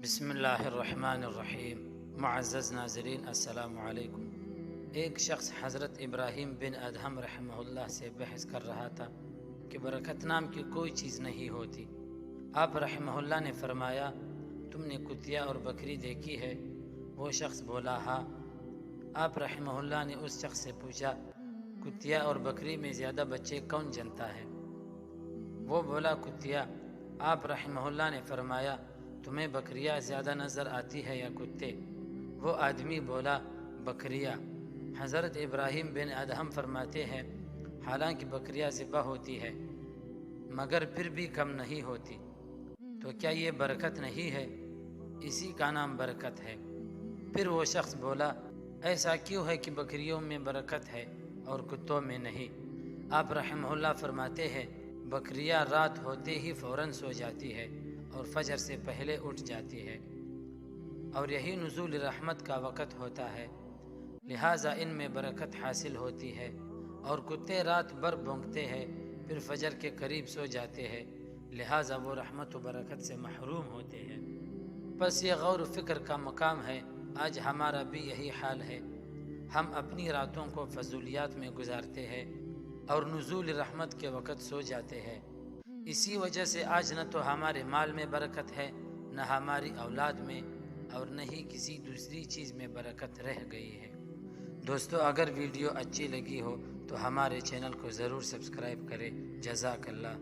بسم اللہ الرحمن الرحیم۔ معزز ناظرین السلام علیکم۔ ایک شخص حضرت ابراہیم بن ادہم رحمہ اللہ سے بحث کر رہا تھا کہ برکت نام کی کوئی چیز نہیں ہوتی۔ آپ رحمہ اللہ نے فرمایا، تم نے کتیا اور بکری دیکھی ہے؟ وہ شخص بولا ہاں۔ آپ رحمہ اللہ نے اس شخص سے پوچھا، کتیا اور بکری میں زیادہ بچے کون جنتا ہے؟ وہ بولا کتیا۔ آپ رحمہ اللہ نے فرمایا، تمہیں بکریاں زیادہ نظر آتی ہے یا کتے؟ وہ آدمی بولا بکریاں۔ حضرت ابراہیم بن ادہم فرماتے ہیں، حالانکہ بکریاں ذبح ہوتی ہے مگر پھر بھی کم نہیں ہوتی، تو کیا یہ برکت نہیں ہے؟ اسی کا نام برکت ہے۔ پھر وہ شخص بولا، ایسا کیوں ہے کہ بکریوں میں برکت ہے اور کتوں میں نہیں؟ آپ رحمہ اللہ فرماتے ہیں، بکریاں رات ہوتے ہی فوراً سو جاتی ہے اور فجر سے پہلے اٹھ جاتی ہے، اور یہی نزول رحمت کا وقت ہوتا ہے، لہٰذا ان میں برکت حاصل ہوتی ہے۔ اور کتے رات بھر بھونکتے ہیں پھر فجر کے قریب سو جاتے ہیں، لہٰذا وہ رحمت و برکت سے محروم ہوتے ہیں۔ بس یہ غور و فکر کا مقام ہے۔ آج ہمارا بھی یہی حال ہے، ہم اپنی راتوں کو فضولیات میں گزارتے ہیں اور نزول رحمت کے وقت سو جاتے ہیں۔ اسی وجہ سے آج نہ تو ہمارے مال میں برکت ہے، نہ ہماری اولاد میں، اور نہ ہی کسی دوسری چیز میں برکت رہ گئی ہے۔ دوستو، اگر ویڈیو اچھی لگی ہو تو ہمارے چینل کو ضرور سبسکرائب کریں۔ جزاک اللہ۔